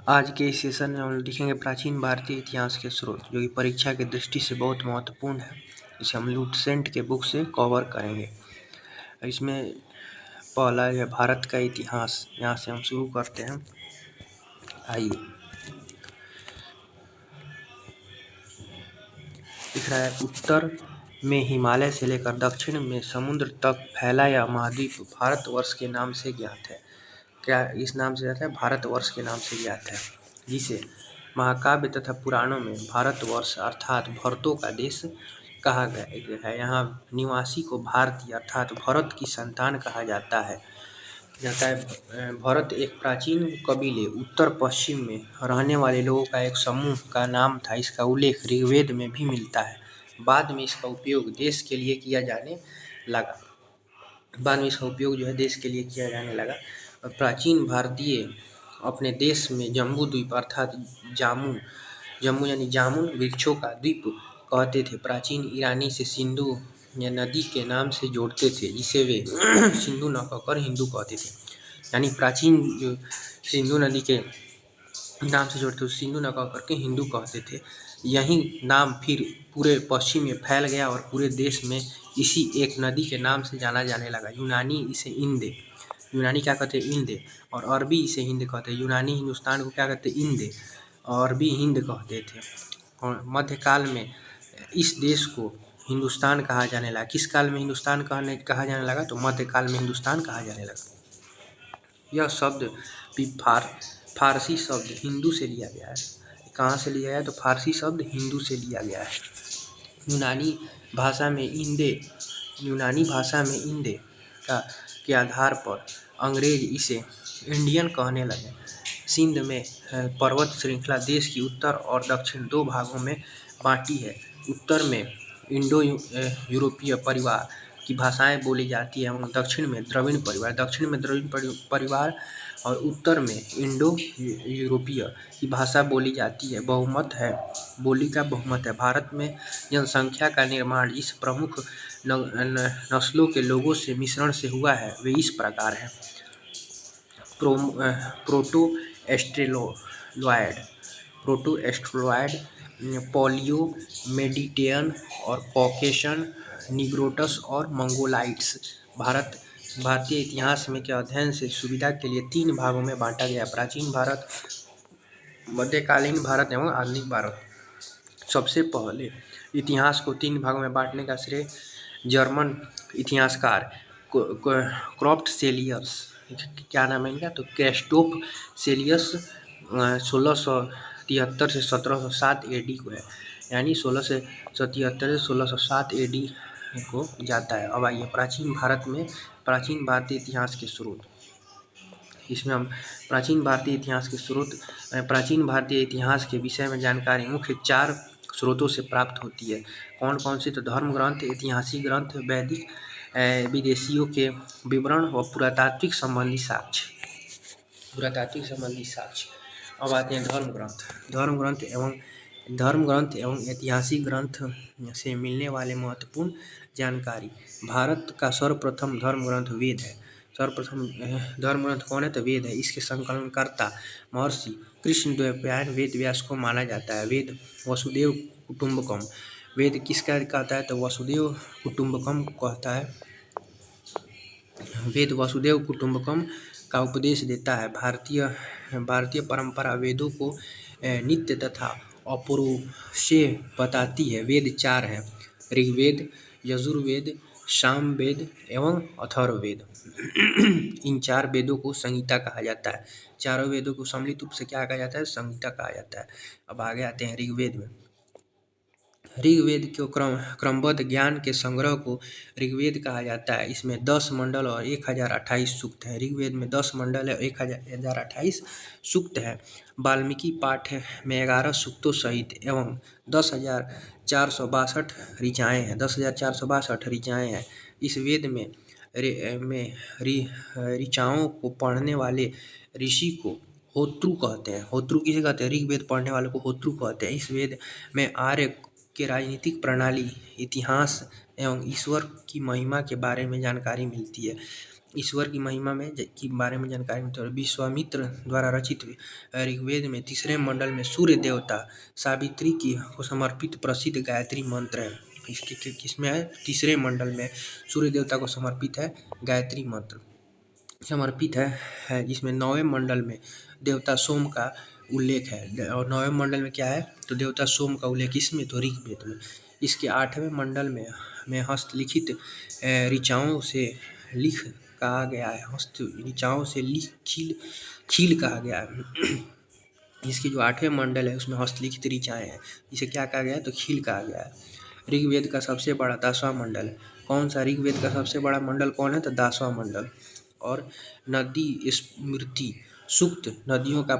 आज के इस सेशन में हम लोग लिखेंगे प्राचीन भारतीय इतिहास के स्रोत, जो कि परीक्षा की दृष्टि से बहुत महत्वपूर्ण है। इसे हम लुसेंट के बुक से कवर करेंगे। इसमें पहला है भारत का इतिहास। यहाँ से हम शुरू करते हैं। आइए, दिख रहा है उत्तर में हिमालय से लेकर दक्षिण में समुद्र तक फैला यह महाद्वीप भारतवर्ष के नाम से ज्ञात है। क्या इस नाम से ज्ञात है? भारतवर्ष के नाम से ज्ञात है, जिसे महाकाव्य तथा पुराणों में भारतवर्ष अर्थात भरतों का देश कहा गया है। यहाँ निवासी को भारतीय अर्थात भरत की संतान कहा जाता है। भरत एक प्राचीन कबीले उत्तर पश्चिम में रहने वाले लोगों का एक समूह का नाम था। इसका उल्लेख ऋग्वेद में भी मिलता है। बाद में इसका उपयोग देश के लिए किया जाने लगा। और प्राचीन भारतीय अपने देश में जम्बू द्वीप अर्थात जम्मू यानी जामुन वृक्षों का द्वीप कहते थे। प्राचीन ईरानी से सिंधु या नदी के नाम से जोड़ते थे, जिसे वे सिंधु न कहकर हिंदू कहते थे। यानी प्राचीन जो सिंधु नदी के नाम से जोड़ते थे, सिंधु न कहकर के हिंदू कहते थे। यही नाम फिर पूरे पश्चिम में फैल गया और पूरे देश में इसी एक नदी के नाम से जाना जाने लगा। यूनानी इसे यूनानी क्या कहते हैं? इंदे। और अरबी इसे हिंद कहते हैं। यूनानी हिंदुस्तान को क्या कहते हैं? इंदे। और अरबी हिंद कहते थे। और मध्यकाल में इस देश को हिंदुस्तान कहा जाने लगा। किस काल में हिंदुस्तान कहा जाने लगा? तो मध्यकाल में हिंदुस्तान कहा जाने लगा। यह शब्द भी फारसी शब्द हिंदू से लिया गया है। कहाँ से लिया गया? तो फारसी शब्द हिंदू से लिया गया है। यूनानी भाषा में इंदे के आधार पर अंग्रेज इसे इंडियन कहने लगे। सिंध में पर्वत श्रृंखला देश की उत्तर और दक्षिण दो भागों में बांटी है। उत्तर में इंडो यूरोपीय परिवार की भाषाएं बोली जाती है और दक्षिण में द्रविड़ परिवार और उत्तर में इंडो यूरोपीय की भाषा बोली जाती है। बोली का बहुमत है। भारत में जनसंख्या का निर्माण इस प्रमुख नस्लों के लोगों से मिश्रण से हुआ है। वे इस प्रकार हैं: प्रोटो एस्ट्रोलॉयड, पोलियो मेडिटेरियन और कॉकेशन, निग्रोटस और मंगोलाइट्स। भारतीय इतिहास में के अध्ययन से सुविधा के लिए 3 भागों में बांटा गया: प्राचीन भारत, मध्यकालीन भारत एवं आधुनिक भारत। सबसे पहले इतिहास को 3 भागों में बांटने का श्रेय जर्मन इतिहासकार क्राफ्टसेलियस, क्या नाम है इनका? तो क्रिस्टोफ सेलियस 1673 से 1707 AD को है। यानी 1673 से 1607 AD को जाता है। अब आइए प्राचीन भारत में प्राचीन भारतीय इतिहास के स्रोत। इसमें हम प्राचीन भारतीय इतिहास के विषय में जानकारी मुख्य 4 स्रोतों से प्राप्त होती है। कौन कौन से? तो धर्म ग्रंथ, ऐतिहासिक ग्रंथ, वैदिक विदेशियों के विवरण व पुरातात्विक संबंधी साक्ष्य। अब आते हैं धर्म ग्रंथ एवं ऐतिहासिक ग्रंथ से मिलने वाले महत्वपूर्ण जानकारी। भारत का सर्वप्रथम धर्म ग्रंथ वेद है। सर्वप्रथम धर्म ग्रंथ कौन है? तो वेद है। इसके संकलनकर्ता महर्षि कृष्णद्वैपायन वेद व्यास को माना जाता है। वेद वसुदेव कुटुम्बकम। वेद किसका कहता है? तो वसुदेव कुटुम्बकम कहता है। वेद वसुदेव कुटुम्बकम का उपदेश देता है। भारतीय परंपरा वेदों को नित्य तथा अपौरुषेय बताती है। वेद 4 हैं: ऋग्वेद, यजुर्वेद, सामवेद एवं अथर्ववेद। इन 4 वेदों को संहिता कहा जाता है। चारों वेदों को सम्मिलित रूप से क्या कहा जाता है? संहिता कहा जाता है। अब आगे आते हैं ऋग्वेद में। ऋग्वेद के क्रमबद्ध ज्ञान के संग्रह को ऋग्वेद कहा जाता है। इसमें 10 मंडल और 1028 सूक्त हैं। ऋग्वेद में 10 मंडल है, 1028 सूक्त है। वाल्मीकि पाठ में 11 सूक्तों सहित एवं 10,462 ऋचाएँ हैं। 10,462 ऋचाएँ हैं। इस वेद में ऋचाओं को पढ़ने वाले ऋषि को होत्रु कहते हैं। होत्रु किसे कहते हैं? ऋग्वेद पढ़ने वाले को होत्रु कहते हैं। इस वेद में आर्य के राजनीतिक प्रणाली, इतिहास एवं ईश्वर की महिमा के बारे में जानकारी मिलती है। ईश्वर की महिमा में के बारे में जानकारी मिलती है। और विश्वामित्र द्वारा रचित ऋग्वेद में तीसरे मंडल में सूर्य देवता सावित्री की को समर्पित प्रसिद्ध गायत्री मंत्र है। इसके किसमें है? तीसरे मंडल में सूर्य देवता को समर्पित है गायत्री मंत्र समर्पित है जिसमें 9वें मंडल में देवता सोम का उल्लेख है। और 9वें मंडल में क्या है? तो देवता सोम का उल्लेख इसमें तो ऋग्वेद में। इसके 8वें मंडल में हस्तलिखित ऋचाओं से लिख कहा गया है। हस्त ऋचाओं से लिख खील कहा गया है। इसकी जो 8वें मंडल है उसमें हस्तलिखित ऋचाएँ हैं, इसे क्या कहा गया है? तो खील कहा गया है। ऋग्वेद का सबसे बड़ा 10वां मंडल है। कौन सा? ऋग्वेद का सबसे बड़ा मंडल कौन है? तो 10वां मंडल। और नदी स्मृति सूक्त नदियों का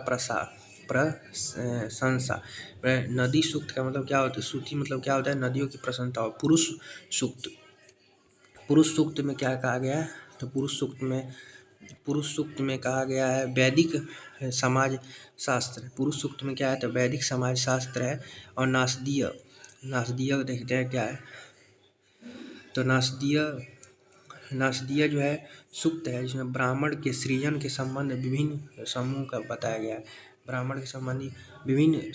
प्रशंसा। नदी सूक्त का मतलब क्या होता है? श्रुति मतलब क्या होता है? नदियों की प्रशंसा। और पुरुष सूक्त में क्या कहा गया है? तो पुरुष सूक्त में कहा गया है वैदिक समाज शास्त्र। पुरुष सूक्त में क्या है? तो वैदिक समाज शास्त्र है। और नासदीय देखते हैं क्या है? तो नासदीय जो है सूक्त है जिसमें ब्राह्मण के सृजन के संबंध विभिन्न समूह का बताया गया है। ब्राह्मण के संबंधी विभिन्न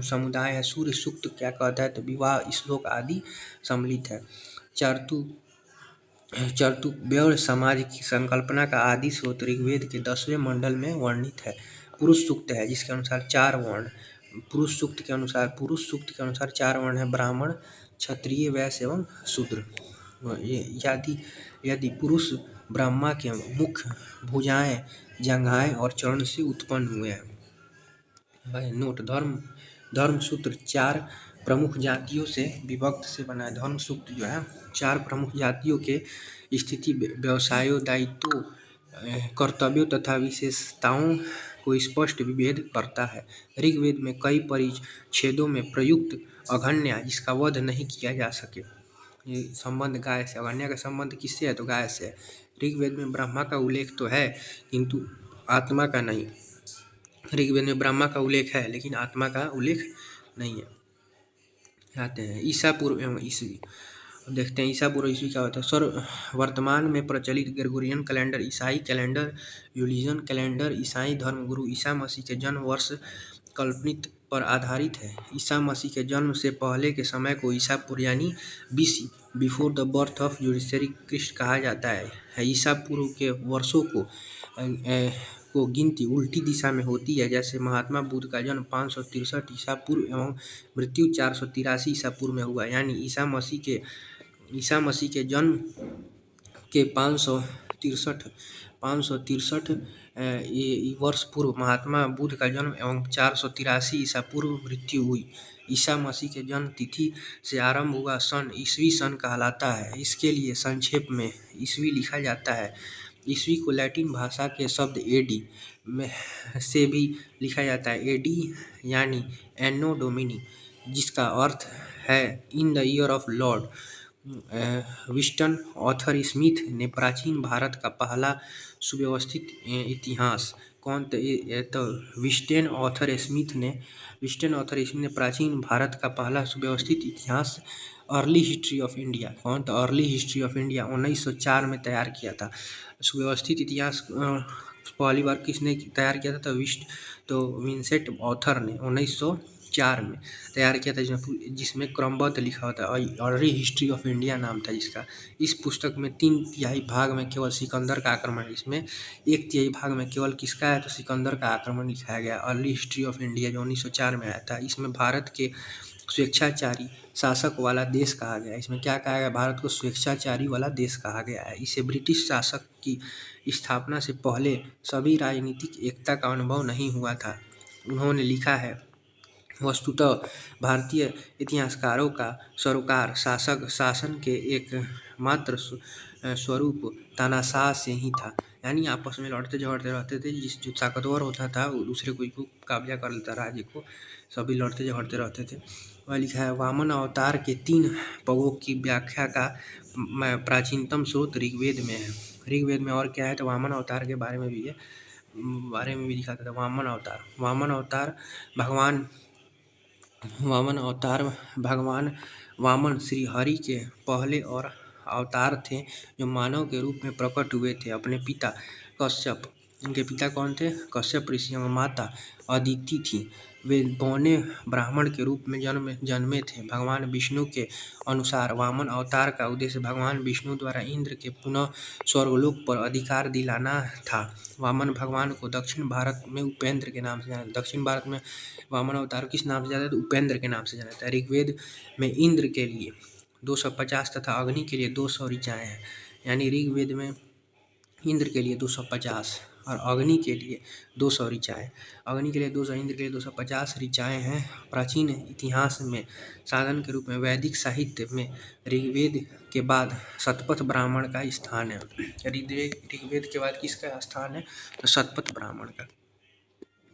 समुदाय है। सूर्य सूक्त क्या कहता है? तो विवाह श्लोक आदि सम्मिलित है। चतुर्वेद समाज की संकल्पना का आदि स्रोत ऋग्वेद के 10वें मंडल में वर्णित है। पुरुष सूक्त है जिसके अनुसार 4 वर्ण पुरुष सूक्त के अनुसार 4 वर्ण है: ब्राह्मण, क्षत्रिय, वैश्य एवं शूद्र। यदि पुरुष ब्रह्मा के मुख, भुजाएं, जंघाएं और चरण से उत्पन्न हुए हैं। नोट: धर्म सूत्र 4 प्रमुख जातियों से विभक्त से बना है। धर्म सूत्र जो है 4 प्रमुख जातियों के स्थिति, व्यवसायों, दायित्वों, कर्तव्यों तथा विशेषताओं को स्पष्ट विभेद करता है। ऋग्वेद में कई परिच्छेदों में प्रयुक्त अघन्या जिसका वध नहीं किया जा सके, ये संबंध गाय से। अघन्या का संबंध किससे है? तो गाय से है। ऋग्वेद में ब्रह्मा का उल्लेख तो है किंतु आत्मा का नहीं। ऋग्वेद में ब्रह्मा का उल्लेख है लेकिन आत्मा का उल्लेख नहीं है। आते हैं ईसा पूर्व एवं ईस्वी। देखते हैं ईसा पूर्व ईस्वी क्या होता है। वर्तमान में प्रचलित ग्रेगोरियन कैलेंडर, ईसाई कैलेंडर, यूलियन कैलेंडर ईसाई धर्मगुरु ईसा मसीह के जन्म वर्ष कल्पनित पर आधारित है। ईसा मसीह के जन्म से पहले के समय को ईसा पूर्व यानी BC, before the birth of Jesus Christ कहा जाता है। ईसा पूर्व के वर्षों को गिनती उल्टी दिशा में होती है। जैसे महात्मा बुद्ध का जन्म 563 ईसा पूर्व एवं मृत्यु 483 ईसा पूर्व में हुआ। यानी ईसा मसीह के जन्म के 563 वर्ष पूर्व महात्मा बुद्ध का जन्म एवं 483 ईसा पूर्व मृत्यु हुई। ईसा मसीह के जन्म तिथि से आरंभ हुआ सन ईस्वी सन कहलाता है। इसके लिए संक्षेप में ईस्वी लिखा जाता है। ईस्वी को लैटिन भाषा के शब्द AD में से भी लिखा जाता है। AD यानी एनो डोमिनी, जिसका अर्थ है in the year of Lord. Winston author Smith ने प्राचीन भारत का पहला सुव्यवस्थित इतिहास विस्टन ऑथर स्मिथ ने प्राचीन भारत का पहला सुव्यवस्थित इतिहास early history of India early history of India 1904 में तैयार किया था। सुव्यवस्थित इतिहास पहली बार किसने तैयार किया था? तो विंसेंट ऑथर ने 1904 में तैयार किया था, जिसमें क्रमबद्ध लिखा होता है। अर्ली हिस्ट्री ऑफ इंडिया नाम था जिसका। इस पुस्तक में 3/3 भाग में केवल सिकंदर का आक्रमण, इसमें 1/3 भाग में केवल किसका है? तो सिकंदर का आक्रमण लिखाया गया। अर्ली हिस्ट्री ऑफ इंडिया जो 1904 में आया था। इसमें भारत के स्वेच्छाचारी शासक वाला देश कहा गया। इसमें क्या कहा गया? भारत को स्वेच्छाचारी वाला देश कहा गया है। इसे ब्रिटिश शासक की स्थापना से पहले सभी राजनीतिक एकता का अनुभव नहीं हुआ था। उन्होंने लिखा है, वस्तुतः भारतीय इतिहासकारों का सरोकार शासन के एक मात्र स्वरूप तानाशाह से ही था। यानी आपस में लड़ते झगड़ते रहते थे। जो ताकतवर होता था वो दूसरे को कब्जा कर लेता राज्य को। सभी लड़ते झगड़ते रहते थे। वह लिखा है, वामन अवतार के 3 पगों की व्याख्या का प्राचीनतम स्रोत ऋग्वेद में है। ऋग्वेद में और क्या है? तो वामन अवतार के बारे में भी लिखा था। वामन अवतार भगवान वामन श्री हरि के पहले और अवतार थे जो मानव के रूप में प्रकट हुए थे। अपने पिता कश्यप, उनके पिता कौन थे? कश्यप ऋषि, एवं माता अदिति थी। वे बौने ब्राह्मण के रूप में जन्मे थे। भगवान विष्णु के अनुसार वामन अवतार का उद्देश्य भगवान विष्णु द्वारा इंद्र के पुनः स्वर्गलोक पर अधिकार दिलाना था। वामन भगवान को दक्षिण भारत में उपेंद्र के नाम से जाना, दक्षिण भारत में वामन अवतार किस नाम से जाना जाता है? उपेंद्र के नाम से जाना जाता है। ऋग्वेद में इंद्र के लिए 250 तथा अग्नि के लिए 200 ऋचाएँ हैं। यानी ऋग्वेद में इंद्र के लिए 250 और अग्नि के लिए 200 ऋचाएँ। अग्नि के लिए 200, इंद्र के लिए 250 ऋचाएँ हैं। प्राचीन इतिहास में साधन के रूप में वैदिक साहित्य में ऋग्वेद के बाद शतपथ ब्राह्मण का स्थान है। ऋग्वेद के बाद किसका स्थान है? तो शतपथ ब्राह्मण का।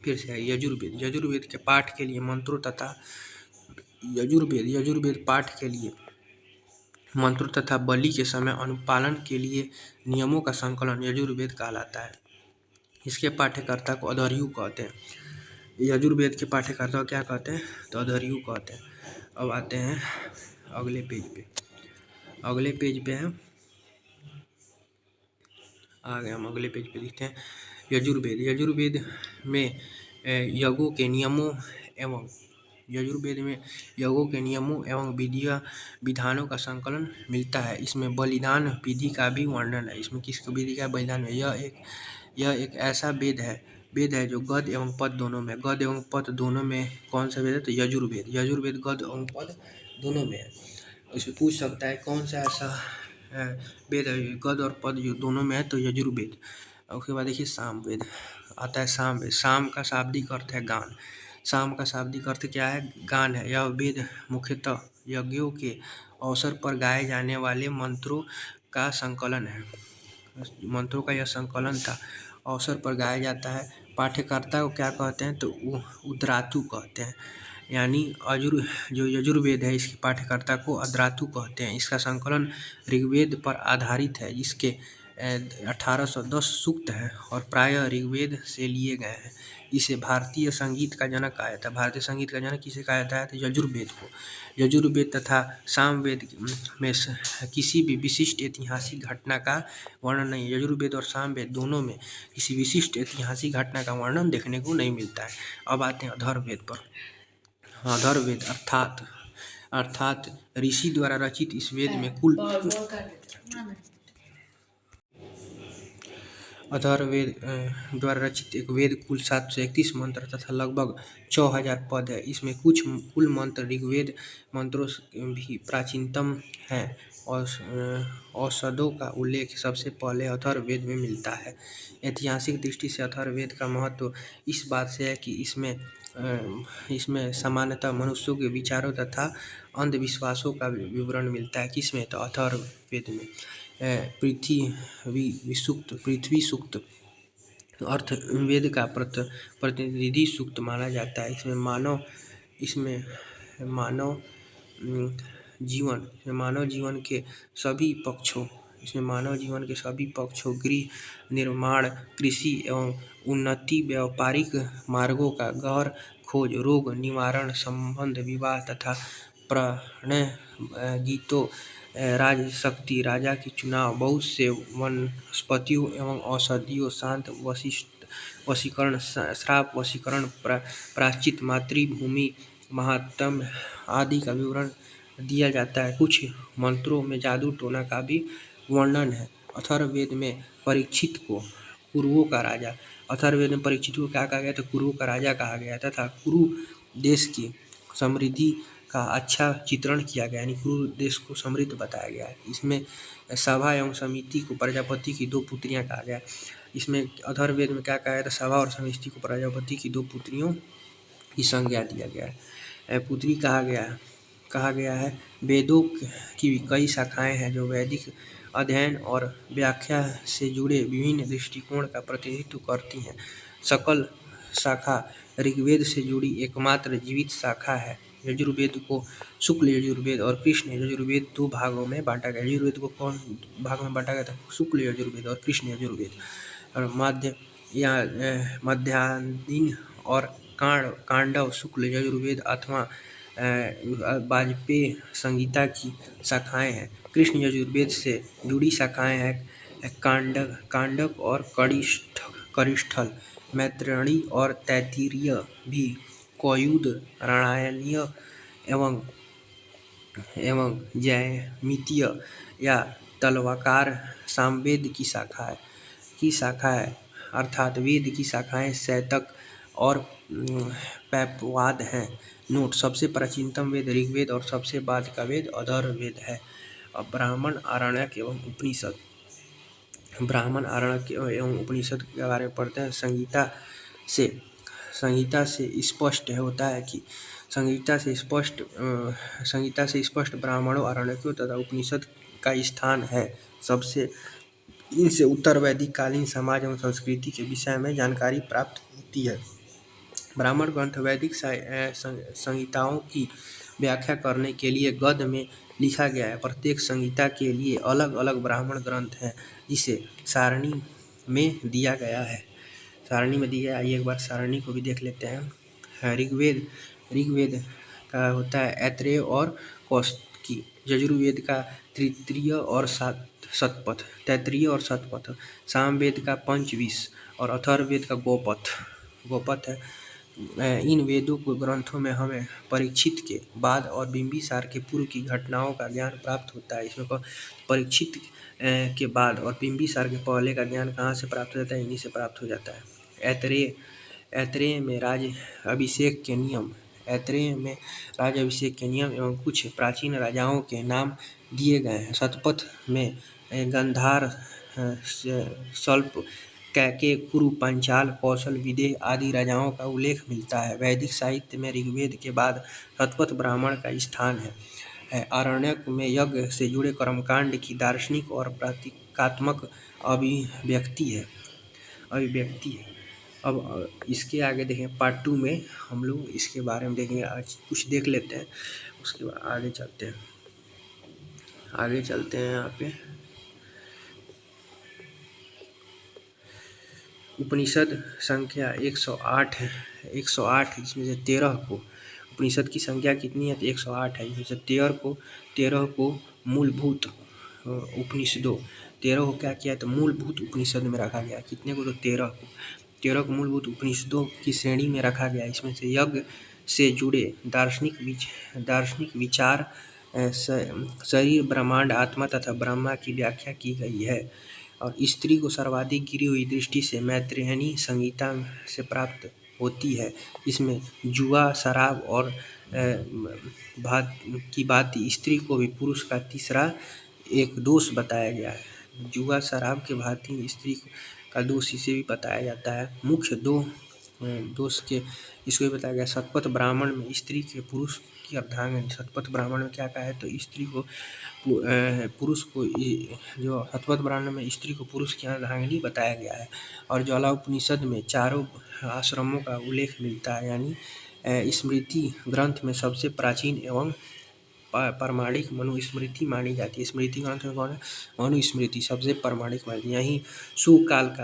फिर से है यजुर्वेद। यजुर्वेद के पाठ के लिए मंत्रों तथा यजुर्वेद पाठ के लिए मंत्रों तथा बलि के समय अनुपालन के लिए नियमों का संकलन यजुर्वेद कहलाता है। इसके पाठ्यकर्ता को अधर्यु कहते हैं। यजुर्वेद के पाठ्यकर्ता को क्या कहते हैं? तो अधर्यु कहते हैं। अब आते हैं अगले पेज पे। अगले पेज पे हैं, आ गए हम अगले पेज पे लिखते हैं यजुर्वेद। यजुर्वेद में यज्ञों के नियमों एवं विधानों का संकलन मिलता है। इसमें बलिदान विधि का भी वर्णन है। इसमें किस विधि का बलिदान है? यह एक ऐसा वेद है जो गद्य एवं पद दोनों में, गद्य एवं पद दोनों में कौन सा वेद है? तो यजुर्वेद। यजुर्वेद गद्य एवं पद दोनों में है। इसमें पूछ सकता है कौन सा ऐसा वेद है गद्य और पद जो दोनों में है? तो यजुर्वेद। उसके बाद देखिए सामवेद आता है। सामवेद, साम का शाब्दिक अर्थ है गान। साम का शाब्दिक अर्थ क्या है? गान है। यह वेद मुख्यतः यज्ञों के अवसर पर गाए जाने वाले मंत्रों का संकलन है। मंत्रों का यह संकलन था, अवसर पर गाया जाता है। पाठ्यकर्ता को क्या कहते हैं? तो उद्रातु कहते हैं। यानी जो यजुर्वेद है इसके पाठ्यकर्ता को अद्रातु कहते हैं। इसका संकलन ऋग्वेद पर आधारित है, जिसके 1810 सूक्त हैं और प्रायः ऋग्वेद से लिए गए हैं। इसे भारतीय संगीत का जनक कहा जाता है। भारतीय संगीत का जनक किसे कहा जाता है? तो यजुर्वेद को। यजुर्वेद तथा सामवेद में किसी भी विशिष्ट ऐतिहासिक घटना का वर्णन नहीं है। यजुर्वेद और सामवेद दोनों में किसी विशिष्ट ऐतिहासिक घटना का वर्णन देखने को नहीं मिलता है। अब आते हैं अथर्ववेद पर। अथर्ववेद अर्थात ऋषि द्वारा रचित इस वेद में कुल अथर्ववेद द्वारा रचित एक वेद कुल 731 मंत्र तथा लगभग 6000 पद है। इसमें कुछ कुल मंत्र ऋग्वेद मंत्रों भी प्राचीनतम हैं। औषधों का उल्लेख सबसे पहले अथर्ववेद में मिलता है। ऐतिहासिक दृष्टि से अथर्ववेद का महत्व इस बात से है कि इसमें सामान्यतः मनुष्यों के विचारों तथा अंधविश्वासों का विवरण मिलता है। किसमें? तो अथर्ववेद में। पृथ्वी सूक्त अथर्ववेद का प्रतिनिधि सूक्त माना जाता है। इसमें मानव जीवन के सभी पक्षों गृह निर्माण, कृषि एवं उन्नति, व्यापारिक मार्गों का गहन खोज, रोग निवारण, संबंध, विवाह तथा प्रणय गीतों, राजशक्ति, राजा के चुनाव, बहुत से वनस्पतियों एवं औषधियों, शांत वशीकरण, श्राप वशीकरण, प्रायश्चित, मातृभूमि महात्म्य आदि का विवरण दिया जाता है। कुछ मंत्रों में जादू टोना का भी वर्णन है। अथर्ववेद में परीक्षित को कुरुओं का राजा, अथर्ववेद में परीक्षित को क्या कहा गया? तो कुरुओं का राजा कहा गया तथा कुरु देश की समृद्धि का अच्छा चित्रण किया गया, यानी कुरु देश को समृद्ध बताया गया है। इसमें सभा एवं समिति को प्रजापति की 2 पुत्रियां कहा गया। इसमें अथर्ववेद में क्या कहा गया? तो सभा और समिति को प्रजापति की 2 पुत्रियों की संज्ञा दिया गया है। पुत्री कहा गया है। वेदों की कई शाखाएं हैं जो वैदिक अध्ययन और व्याख्या से जुड़े विभिन्न दृष्टिकोण का प्रतिनिधित्व करती हैं। सकल शाखा ऋग्वेद से जुड़ी एकमात्र जीवित शाखा है। यजुर्वेद को शुक्ल यजुर्वेद और कृष्ण यजुर्वेद 2 भागों में बांटा गया। यजुर्वेद को कौन भाग में बांटा गया था? शुक्ल यजुर्वेद और कृष्ण यजुर्वेद। और मध्याह्न और कांडव शुक्ल यजुर्वेद अथवा वाजपेय संहिता की शाखाएं हैं। कृष्ण यजुर्वेद से जुड़ी शाखाएं हैं कांडक और करिष्ठल, मैत्रेयी और तैत्तिरीय भी, कौमुद, रामायणीय एवं जैमितीय या तलवाकार सामवेद की शाखा है अर्थात वेद की शाखाएं शैतक और पैपवाद हैं। नोट: सबसे प्राचीनतम वेद ऋग्वेद और सबसे बाद का वेद अथर्ववेद है। अब ब्राह्मण, आरण्यक एवं उपनिषद के बारे में पढ़ते हैं। संहिता से स्पष्ट होता है कि संहिता से स्पष्ट ब्राह्मणों, आरण्यकों तथा उपनिषद का स्थान है। इनसे उत्तर वैदिक कालीन समाज एवं संस्कृति के विषय में जानकारी प्राप्त होती है। ब्राह्मण ग्रंथ वैदिक संहिताओं की व्याख्या करने के लिए गद्य में लिखा गया है। प्रत्येक संहिता के लिए अलग अलग ब्राह्मण ग्रंथ हैं, जिसे सारणी में दिया गया है। आइए एक बार सारणी को भी देख लेते हैं। ऋग्वेद का होता है ऐत्रेय और कौशिकी। यजुर्वेद का तैत्तिरीय और शतपथ। सामवेद का पंचविंश और अथर्ववेद का गोपथ है। इन वेदों के ग्रंथों में हमें परीक्षित के बाद और बिंबिसार के पूर्व की घटनाओं का ज्ञान प्राप्त होता है। इसमें परीक्षित के बाद और बिंबिसार के पहले का ज्ञान कहाँ से प्राप्त हो जाता है? इन्हीं से प्राप्त हो जाता है। ऐत्रेय में राज अभिषेक के नियम एवं कुछ प्राचीन राजाओं के नाम दिए गए हैं। शतपथ में गंधार, शल्प, कैकेय, कुरु, पांचाल, कौशल, विदेह आदि राजाओं का उल्लेख मिलता है। वैदिक साहित्य में ऋग्वेद के बाद शतपथ ब्राह्मण का स्थान है। आरण्यक में यज्ञ से जुड़े कर्मकांड की दार्शनिक और प्रतीकात्मक अभिव्यक्ति है। अब इसके आगे देखें, पार्ट 2 में हम लोग इसके बारे में देखेंगे। आज कुछ देख लेते हैं, उसके बाद आगे चलते हैं। यहाँ पे उपनिषद संख्या 108 है। जिसमें से 13 को उपनिषद की संख्या कितनी है? तो 108 है। इसमें से 13 को मूलभूत उपनिषदों 13 को क्या किया? तो मूलभूत उपनिषद में रखा गया। कितने को? तो 13 को मूलभूत उपनिषदों की श्रेणी में रखा गया। इसमें से यज्ञ से जुड़े दार्शनिक विचार, शरीर, ब्रह्मांड, आत्मा तथा ब्रह्मा की व्याख्या की गई है। और स्त्री को सर्वाधिक गिरी हुई दृष्टि से मैत्रेयी संहिता से प्राप्त होती है। इसमें जुआ, शराब और की भांति स्त्री को भी पुरुष का तीसरा एक दोष बताया गया है। जुआ, शराब के भांति स्त्री का दोष इसे भी बताया जाता है। मुख्य दो दोष के इसको भी बताया गया। शतपथ ब्राह्मण में स्त्री के पुरुष की अर्धांगिनी। शतपथ ब्राह्मण में क्या कहा है? तो स्त्री को पुरुष को जो शतपथ ब्राह्मण में स्त्री को पुरुष की अर्धांगिनी बताया गया है। और ज्वाला उपनिषद में चारों आश्रमों का उल्लेख मिलता है। यानी स्मृति ग्रंथ में सबसे प्राचीन एवं प्रामाणिक मनुस्मृति मानी जाती है। स्मृति ग्रंथ में कौन है? मनुस्मृति सबसे प्रामाणिक मानी जाती है। यही सुकाल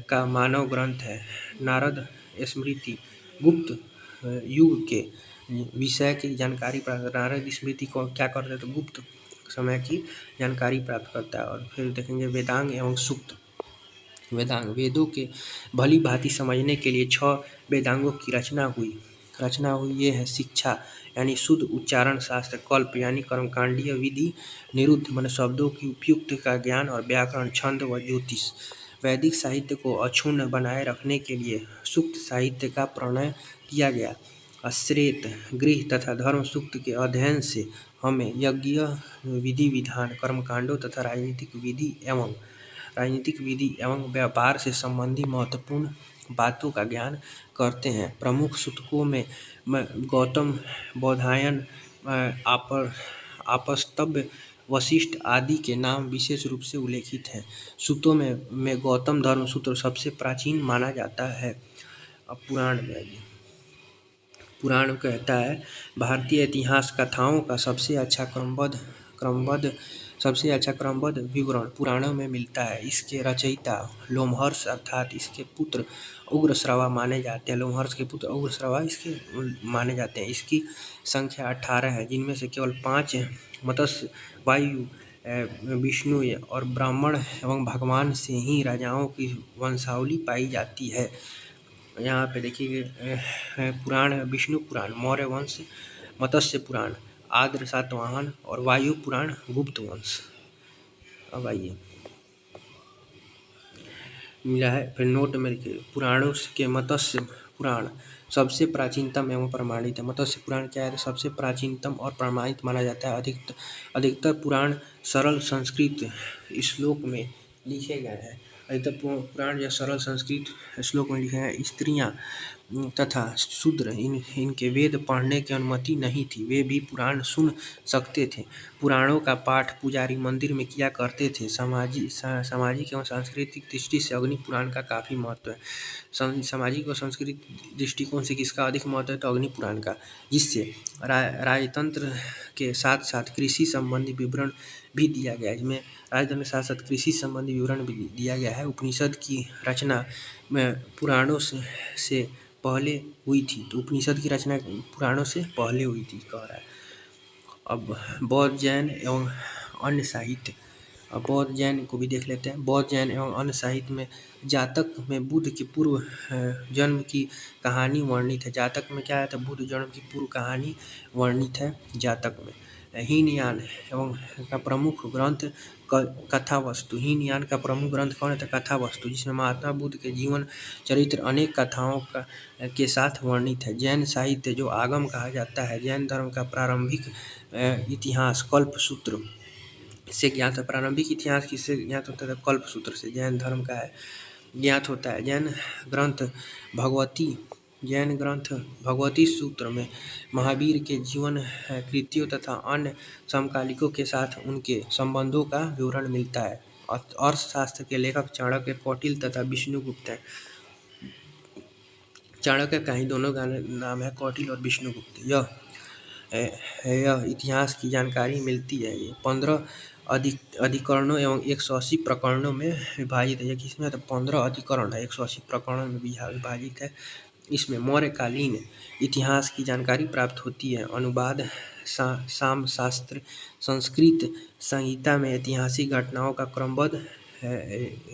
का मानव ग्रंथ है। नारद स्मृति गुप्त युग के विषय की जानकारी प्राप्त। नारद स्मृति को क्या करते हैं? तो गुप्त समय की जानकारी प्राप्त करता है। और फिर देखेंगे वेदांग एवं सूक्त। वेदों के भली भांति समझने के लिए 6 वेदांगों की रचना हुई। ये है शिक्षा यानी शुद्ध उच्चारण शास्त्र, कल्प यानी कर्मकांडीय विधि, निरुद्ध मन शब्दों की उपयुक्त का ज्ञान और व्याकरण, छंद व ज्योतिष। वैदिक साहित्य को अक्षुण्ण बनाए रखने के लिए सूक्त साहित्य का प्रणयन किया गया। श्वेत, गृह तथा धर्म सूक्त के अध्ययन से हमें यज्ञ विधि विधान, कर्मकांडों तथा राजनीतिक विधि एवं व्यापार से संबंधी महत्वपूर्ण बातों का ज्ञान करते हैं। प्रमुख सूतकों में गौतम, बोधायन, आपस्तम्ब, वशिष्ठ आदि के नाम विशेष रूप से उल्लेखित हैं। सूतों में गौतम धर्म सूत्र सबसे प्राचीन माना जाता है। अब पुराण कहता है, भारतीय इतिहास कथाओं का सबसे अच्छा क्रमबद्ध सबसे अच्छा क्रमबद्ध विवरण पुराणों में मिलता है। इसके रचयिता लोमहर्ष अर्थात इसके पुत्र उग्रश्रवा माने जाते हैं। लोमहर्ष के पुत्र उग्रश्रवा इसके माने जाते हैं। इसकी संख्या 18 है, जिनमें से केवल 5 मत्स्य, वायु, विष्णु और ब्राह्मण एवं भगवान से ही राजाओं की वंशावली पाई जाती है। यहाँ पे देखिए पुराण विष्णु पुराण, मौर्य वंश, मत्स्य पुराण, आद्र सातवाहन और वायु पुराण गुप्त वंश। अब आइए मिला है फिर नोट में देखिए पुराणों के मत्स्य पुराण सबसे प्राचीनतम एवं प्रमाणित है। मत्स्य पुराण क्या है तो सबसे प्राचीनतम और प्रमाणित माना जाता है। अधिकतर पुराण सरल संस्कृत श्लोक में लिखे गए हैं। अधिकतर पुराण या सरल संस्कृत श्लोक में लिखे हैं। स्त्रियां तथा शूद्र इनके वेद पढ़ने की अनुमति नहीं थी, वे भी पुराण सुन सकते थे। पुराणों का पाठ पुजारी मंदिर में किया करते थे। सामाजिक एवं सांस्कृतिक दृष्टि से अग्नि पुराण का काफ़ी महत्व है। सामाजिक और सांस्कृतिक दृष्टिकोण से किसका अधिक महत्व है तो अग्नि पुराण का, जिससे राजतंत्र के साथ साथ कृषि संबंधी विवरण भी दिया गया है। इसमें राजतंत्र के साथ साथ कृषि संबंधी विवरण भी दिया गया है। उपनिषद की रचना में पुराणों से पहले हुई थी, तो उपनिषद की रचना पुराणों से पहले हुई थी कह रहा है। अब बौद्ध जैन एवं अन्य साहित्य, अब बौद्ध जैन को भी देख लेते हैं। बौद्ध जैन एवं अन्य साहित्य में जातक में बुद्ध की पूर्व जन्म की कहानी वर्णित है। जातक में क्या है तो बुद्ध जन्म की पूर्व कहानी वर्णित है जातक में। हीनयान एवं का प्रमुख ग्रंथ कथावस्तु। हीनयान का प्रमुख ग्रंथ कौन है तो कथावस्तु, जिसमें महात्मा बुद्ध के जीवन चरित्र अनेक कथाओं के साथ वर्णित है। जैन साहित्य जो आगम कहा जाता है, जैन धर्म का प्रारंभिक इतिहास कल्पसूत्र से ज्ञात है। प्रारंभिक इतिहास किससे ज्ञात होता है तो कल्पसूत्र से जैन धर्म का ज्ञात होता है। जैन ग्रंथ भगवती सूत्र में महावीर के जीवन कृत्यों तथा अन्य समकालिकों के साथ उनके संबंधों का विवरण मिलता है। अर्थशास्त्र के लेखक चाणक्य, कौटिल्य तथा विष्णुगुप्त हैं। चाणक्य का ही दोनों का नाम है कौटिल्य और विष्णुगुप्त। यह इतिहास की जानकारी मिलती है। ये 15 अधिकरणों एवं 180 प्रकरणों में विभाजित है। किसमें तो 15 अधिकरण है, 180 प्रकरणों में विभाजित है। इसमें मौर्यकालीन इतिहास की जानकारी प्राप्त होती है। अनुवाद साम शास्त्र, संस्कृत संहिता में ऐतिहासिक घटनाओं का क्रमबद्ध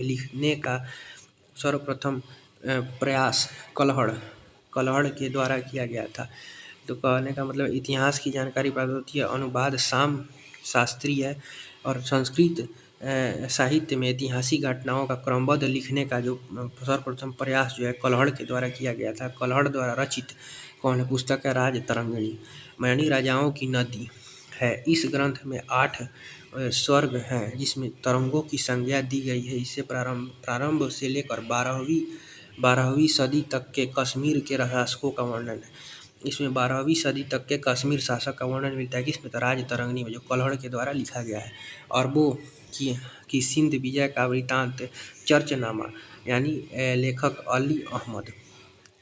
लिखने का सर्वप्रथम प्रयास कलहड़ के द्वारा किया गया था। तो कहने का मतलब इतिहास की जानकारी प्राप्त होती है। अनुवाद साम शास्त्रीय है और संस्कृत साहित्य में ऐतिहासिक घटनाओं का क्रमबद्ध लिखने का जो सर्वप्रथम प्रयास जो है कलहड़ के द्वारा किया गया था। कलहड़ द्वारा रचित कौन है पुस्तक है राजतरंगिणी, यानी राजाओं की नदी है। इस ग्रंथ में 8 स्वर्ग हैं, जिसमें तरंगों की संज्ञा दी गई है। इससे प्रारंभ से लेकर 12वीं सदी तक के कश्मीर के शासकों का वर्णन है। इसमें 12वीं सदी तक के कश्मीर शासक का वर्णन मिलता है। किसमें तो राजतरंगिणी में, जो कलहड़ के द्वारा लिखा गया है। अरबों की सिंध विजय का वृतांत चर्चनामा, यानी लेखक अली अहमद,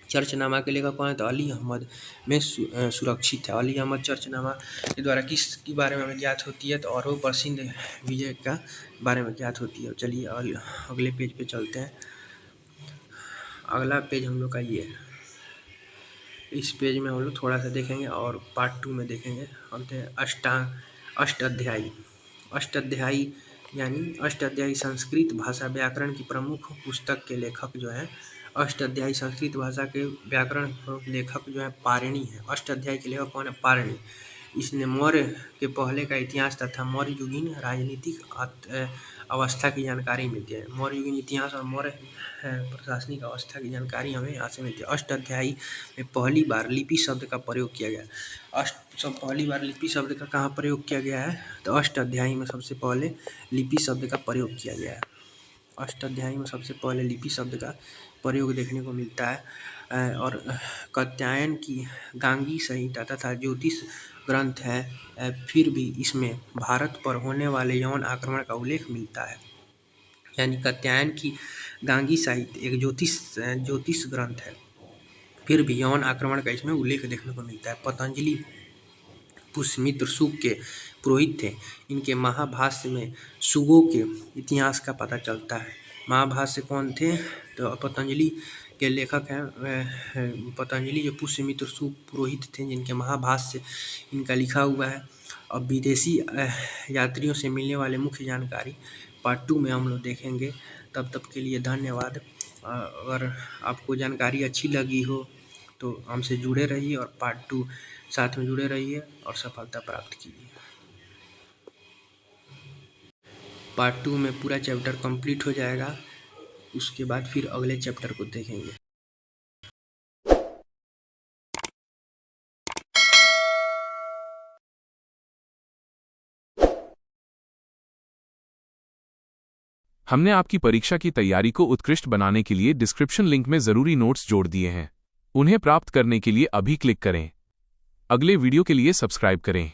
चर्चनामा के लेखक कौन है तो अली अहमद में सुरक्षित है। अली अहमद चर्चनामा के द्वारा किसके बारे में हमें ज्ञात होती है तो अरबों पर सिंध विजय का बारे में ज्ञात होती है। चलिए अगले पेज पे चलते हैं। अगला पेज हम लोग का ये है। इस पेज में हम लोग थोड़ा सा देखेंगे और पार्ट 2 में देखेंगे। हम अष्टाध्यायी यानी अष्टाध्यायी संस्कृत भाषा व्याकरण की प्रमुख पुस्तक के लेखक जो है अष्टाध्यायी संस्कृत भाषा के व्याकरण लेखक जो है पाणिनि है। अष्टाध्यायी के लेखक कौन है पाणिनि। इसने मौर्य के पहले का इतिहास तथा मौर्य युगीन राजनीतिक अवस्था की जानकारी मिलती है। मौर्य युगीन इतिहास और मौर्य प्रशासनिक अवस्था की जानकारी हमें यहाँ से मिलती है। अष्टाध्यायी में पहली बार लिपि शब्द का प्रयोग किया गया। पहली बार लिपि शब्द का कहाँ प्रयोग किया गया है तो अष्टाध्यायी में सबसे पहले लिपि शब्द का प्रयोग किया गया है। अष्टाध्यायी में सबसे पहले लिपि शब्द का प्रयोग देखने को मिलता है। और कात्यायन की गांगी संहिता तथा ज्योतिष ग्रंथ है। फिर भी इसमें भारत पर होने वाले यौन आक्रमण का उल्लेख मिलता है। यानी कात्यायन की गांगी साहित्य एक ज्योतिष ग्रंथ है, फिर भी यौन आक्रमण का इसमें उल्लेख देखने को मिलता है। पुष्यमित्र सुग के पुरोहित थे। इनके महाभाष्य में सुगों के इतिहास का पता चलता है। महाभाष्य कौन थे? तो पतंजलि के लेखक हैं पतंजलि, जो पुष्यमित्र सुग पुरोहित थे, जिनके महाभाष्य इनका लिखा हुआ है। अब विदेशी यात्रियों से मिलने वाले मुख्य जानकारी पार्ट 2 में हम लोग देखेंगे। तब तक के लिए धन्यवाद। अगर आपको जानकारी अच्छी लगी हो तो हमसे जुड़े रहिए और पार्ट 2 साथ में जुड़े रहिए और सफलता प्राप्त कीजिए। पार्ट 2 में पूरा चैप्टर कंप्लीट हो जाएगा, उसके बाद फिर अगले चैप्टर को देखेंगे। हमने आपकी परीक्षा की तैयारी को उत्कृष्ट बनाने के लिए डिस्क्रिप्शन लिंक में ज़रूरी नोट्स जोड़ दिए हैं। उन्हें प्राप्त करने के लिए अभी क्लिक करें। अगले वीडियो के लिए सब्सक्राइब करें।